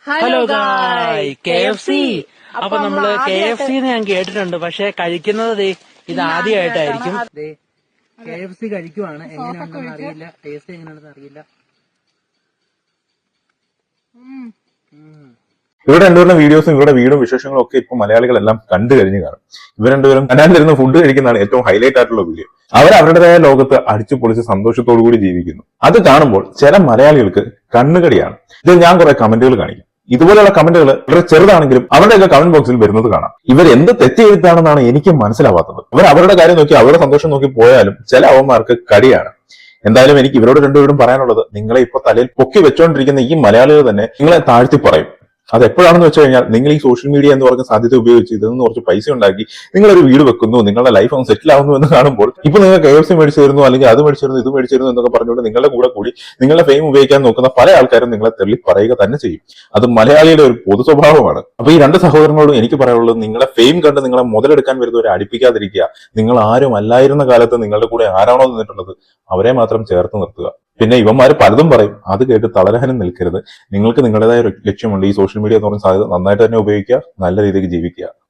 Hello ഗായ് KFC. അപ്പൊ നമ്മള് KFC ഞാൻ കേട്ടിട്ടുണ്ട്, പക്ഷെ കഴിക്കുന്നത് ഇത് ആദ്യമായിട്ടായിരിക്കും. KFC കഴിക്കുവാണ്. എങ്ങനെയാണെന്ന് അറിയില്ല, ടേസ്റ്റ് എങ്ങനെയാണെന്ന് അറിയില്ല. ഇവരുടെ രണ്ടുപേരുടെ വീഡിയോസും ഇവരുടെ വീടും വിശേഷങ്ങളും ഒക്കെ ഇപ്പൊ മലയാളികളെല്ലാം കണ്ടു കഴിഞ്ഞു കാണും. ഇവർ രണ്ടുപേരും കനാലിലിരുന്ന് ഫുഡ് കഴിക്കുന്നതാണ് ഏറ്റവും ഹൈലൈറ്റ് ആയിട്ടുള്ള വീഡിയോ. അവർ അവരുടേതായ ലോകത്ത് അടിച്ചു പൊളിച്ച് സന്തോഷത്തോടു കൂടി ജീവിക്കുന്നു. അത് കാണുമ്പോൾ ചില മലയാളികൾക്ക് കണ്ണുകടിയാണ്. ഇത് ഞാൻ കുറെ കമന്റുകൾ കാണിക്കും. ഇതുപോലെയുള്ള കമന്റുകൾ വളരെ ചെറുതാണെങ്കിലും അവരുടെയൊക്കെ കമന്റ് ബോക്സിൽ വരുന്നത് കാണാം. ഇവർ എന്ത് തെറ്റ് ചെയ്തിട്ടാണെന്നാണ് എനിക്ക് മനസ്സിലാവാത്തത്. ഇവർ അവരുടെ കാര്യം നോക്കി അവരുടെ സന്തോഷം നോക്കി പോയാലും ചില അവന്മാർക്ക് കടിയാണ്. എന്തായാലും എനിക്ക് ഇവരോട് രണ്ടുപേരും പറയാനുള്ളത്, നിങ്ങളെ ഇപ്പൊ തലയിൽ പൊക്കി വെച്ചുകൊണ്ടിരിക്കുന്ന ഈ മലയാളികൾ തന്നെ നിങ്ങളെ താഴ്ത്തി പറയും. അത് എപ്പോഴാണെന്ന് വെച്ച് കഴിഞ്ഞാൽ, നിങ്ങൾ ഈ സോഷ്യൽ മീഡിയ എന്ന് പറഞ്ഞ സാധ്യത ഉപയോഗിച്ച് ഇതിൽ നിന്ന് കുറച്ച് പൈസ ഉണ്ടാക്കി നിങ്ങളൊരു വീട് വെക്കുന്നു, നിങ്ങളുടെ ലൈഫ് ഒന്ന് സെറ്റിൽ ആവുന്നു എന്ന് കാണുമ്പോൾ ഇപ്പൊ നിങ്ങൾ KFC മേടിച്ചു തരുന്നു, അല്ലെങ്കിൽ അത് മേടിച്ചു തരുന്നു, ഇത് മേടിച്ചു തരുന്നു എന്നൊക്കെ പറഞ്ഞുകൊണ്ട് നിങ്ങളുടെ കൂടെ കൂടി നിങ്ങളുടെ ഫെയിം ഉപയോഗിക്കാൻ നോക്കുന്ന പല ആൾക്കാരും നിങ്ങളെ തെള്ളി പറയുക തന്നെ ചെയ്യും. അത് മലയാളിയുടെ ഒരു പൊതു സ്വഭാവമാണ്. അപ്പൊ ഈ രണ്ട് സഹോദരങ്ങളോടും എനിക്ക് പറയാനുള്ളത്, നിങ്ങളെ ഫെയിം കണ്ട് നിങ്ങളെ മുതലെടുക്കാൻ വരുന്നവരെ അടുപ്പിക്കാതിരിക്കുക. നിങ്ങൾ ആരും അല്ലായിരുന്ന കാലത്ത് നിങ്ങളുടെ കൂടെ ആരാണോ നിന്നിട്ടുള്ളത് അവരെ മാത്രം ചേർത്ത് നിർത്തുക. പിന്നെ ഇവന്മാര് പലതും പറയും, അത് കേട്ട് തളരാനും നിൽക്കരുത്. നിങ്ങൾക്ക് നിങ്ങളുടേതായ ഒരു ലക്ഷ്യമുണ്ട്. ഈ സോഷ്യൽ മീഡിയ എന്ന് പറഞ്ഞ സാധ്യത നന്നായിട്ട് തന്നെ ഉപയോഗിക്കുക, നല്ല രീതിക്ക് ജീവിക്കുക.